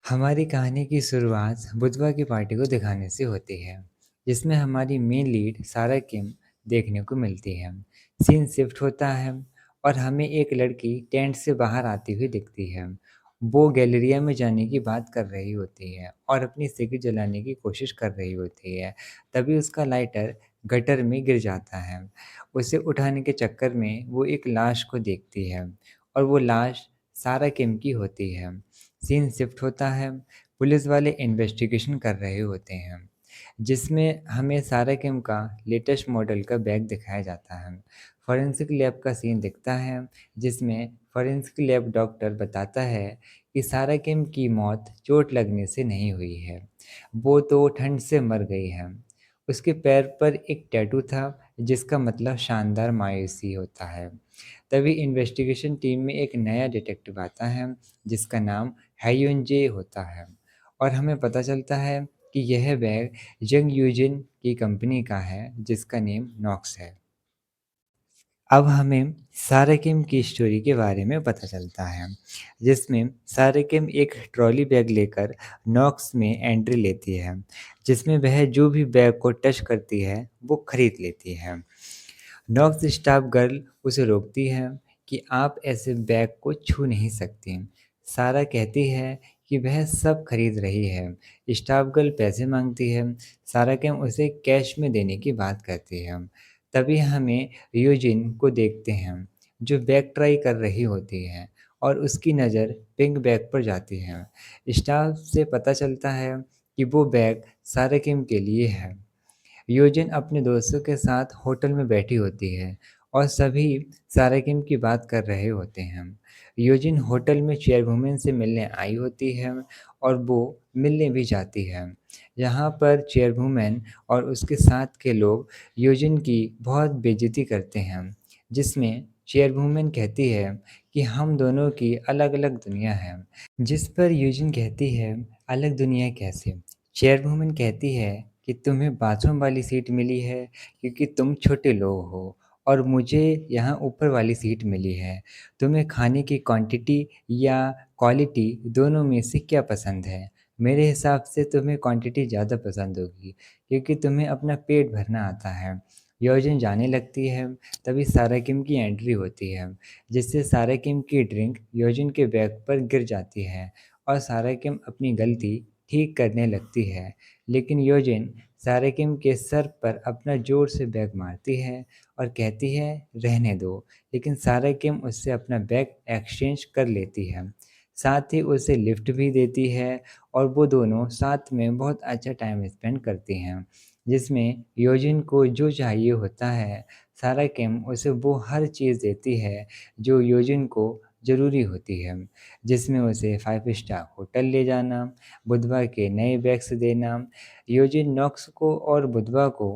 हमारी कहानी की शुरुआत बुधवार की पार्टी को दिखाने से होती है, जिसमें हमारी मेन लीड सारा किम देखने को मिलती है। सीन शिफ्ट होता है और हमें एक लड़की टेंट से बाहर आती हुई दिखती है। वो गैलरिया में जाने की बात कर रही होती है और अपनी सिगरेट जलाने की कोशिश कर रही होती है। तभी उसका लाइटर गटर में गिर जाता है। उसे उठाने के चक्कर में वो एक लाश को देखती है और वो लाश सारा किम की होती है। सीन शिफ्ट होता है, पुलिस वाले इन्वेस्टिगेशन कर रहे होते हैं, जिसमें हमें सारा किम का लेटेस्ट मॉडल का बैग दिखाया जाता है। फॉरेंसिक लैब का सीन दिखता है, जिसमें फॉरेंसिक लैब डॉक्टर बताता है कि सारा किम की मौत चोट लगने से नहीं हुई है, वो तो ठंड से मर गई है। उसके पैर पर एक टैटू था, जिसका मतलब शानदार मायूसी होता है। तभी इन्वेस्टिगेशन टीम में एक नया डिटेक्टिव आता है, जिसका नाम हायुनजे होता है और हमें पता चलता है कि यह बैग यंग यूजिन की कंपनी का है, जिसका नेम नॉक्स है। अब हमें सारा किम की स्टोरी के बारे में पता चलता है, जिसमें सारा किम एक ट्रॉली बैग लेकर नॉक्स में एंट्री लेती है, जिसमें वह जो भी बैग को टच करती है वो खरीद लेती है। नॉक्स स्टाफ गर्ल उसे रोकती है कि आप ऐसे बैग को छू नहीं सकती। सारा कहती है कि वह सब खरीद रही है। स्टाफ गर्ल पैसे मांगती है। सारा कैम उसे कैश में देने की बात करती है। तभी हमें यूजिन को देखते हैं, जो बैग ट्राई कर रही होती है और उसकी नज़र पिंक बैग पर जाती है। स्टाफ से पता चलता है कि वो बैग सारा किम के लिए है। योजिन अपने दोस्तों के साथ होटल में बैठी होती है और सभी सारा किम की बात कर रहे होते हैं। योजिन होटल में चेयरवुमेन से मिलने आई होती है और वो मिलने भी जाती है। यहाँ पर चेयरवुमेन और उसके साथ के लोग योजिन की बहुत बेइज्जती करते हैं, जिसमें चेयरवुमेन कहती है कि हम दोनों की अलग अलग दुनिया है। जिस पर यूजिन कहती है, अलग दुनिया कैसे? चेयरवुमन कहती है कि तुम्हें बाथरूम वाली सीट मिली है क्योंकि तुम छोटे लोग हो और मुझे यहाँ ऊपर वाली सीट मिली है। तुम्हें खाने की क्वांटिटी या क्वालिटी दोनों में से क्या पसंद है? मेरे हिसाब से तुम्हें क्वांटिटी ज़्यादा पसंद होगी क्योंकि तुम्हें अपना पेट भरना आता है। योजिन जाने लगती है, तभी सारा किम की एंट्री होती है, जिससे सारा किम की ड्रिंक योजिन के बैग पर गिर जाती है और सारा किम अपनी गलती ठीक करने लगती है। लेकिन योजिन सारा किम के सर पर अपना जोर से बैग मारती है और कहती है रहने दो, लेकिन सारा किम उससे अपना बैग एक्सचेंज कर लेती है। साथ ही उसे लिफ्ट भी देती है और वो दोनों साथ में बहुत अच्छा टाइम स्पेंड करती हैं, जिसमें योजिन को जो चाहिए होता है सारा किम उसे वो हर चीज़ देती है जो योजिन को ज़रूरी होती है, जिसमें उसे 5 स्टार होटल ले जाना, बुधवार के नए बैग्स देना। योजिन नॉक्स को और बुधवार को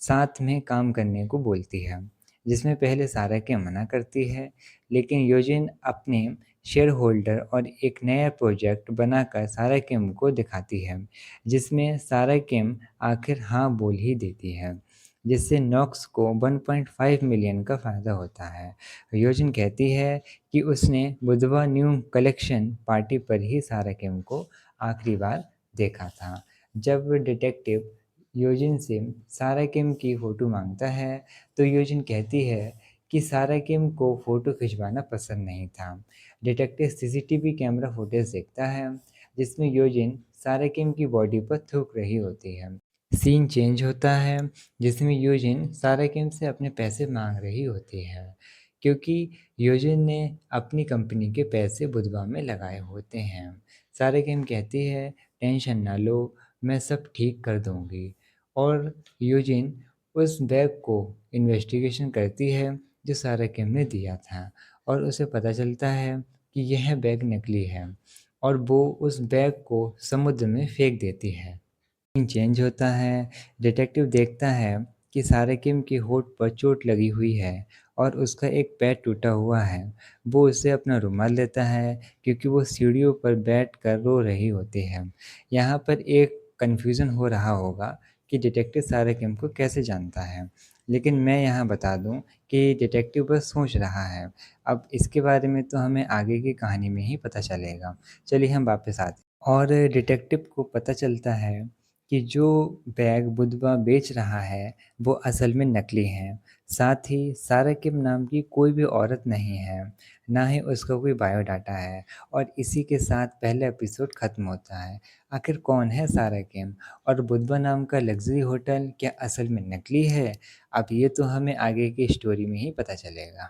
साथ में काम करने को बोलती है, जिसमें पहले सारा किम मना करती है, लेकिन योजिन अपने शेयर होल्डर और एक नया प्रोजेक्ट बनाकर सारा किम को दिखाती है, जिसमें सारा किम आखिर हाँ बोल ही देती है, जिससे नॉक्स को 1.5 मिलियन का फ़ायदा होता है। योजिन कहती है कि उसने बुधवार न्यू कलेक्शन पार्टी पर ही सारा किम को आखिरी बार देखा था। जब डिटेक्टिव योजिन से सारा किम की फ़ोटो मांगता है, तो योजिन कहती है कि सारा किम को फ़ोटो खिंचवाना पसंद नहीं था। डिटेक्टिव सीसीटीवी कैमरा फुटेज देखता है, जिसमें योजिन सारा किम की बॉडी पर थूक रही होती है। सीन चेंज होता है, जिसमें यूजिन सारा किम से अपने पैसे मांग रही होती है, क्योंकि यूजिन ने अपनी कंपनी के पैसे बुधवार में लगाए होते हैं। सारा किम कहती है टेंशन ना लो, मैं सब ठीक कर दूंगी। और यूजिन उस बैग को इन्वेस्टिगेशन करती है जो सारा किम ने दिया था और उसे पता चलता है कि यह बैग नकली है और वो उस बैग को समुद्र में फेंक देती है। सीन चेंज होता है, डिटेक्टिव देखता है कि सारा किम के होठ पर चोट लगी हुई है और उसका एक पैर टूटा हुआ है। वो उसे अपना रुमाल देता है क्योंकि वो सीढ़ियों पर बैठकर रो रही होती है। यहाँ पर एक कन्फ्यूज़न हो रहा होगा कि डिटेक्टिव सारा किम को कैसे जानता है, लेकिन मैं यहाँ बता दूँ कि डिटेक्टिव बस सोच रहा है। अब इसके बारे में तो हमें आगे की कहानी में ही पता चलेगा। चलिए हम वापस आते हैं। और डिटेक्टिव को पता चलता है कि जो बैग बुधवा बेच रहा है वो असल में नकली है। साथ ही सारा किम नाम की कोई भी औरत नहीं है, ना ही उसका कोई बायोडाटा है। और इसी के साथ पहला एपिसोड खत्म होता है। आखिर कौन है सारा किम और बुधवा नाम का लग्जरी होटल क्या असल में नकली है? अब ये तो हमें आगे की स्टोरी में ही पता चलेगा।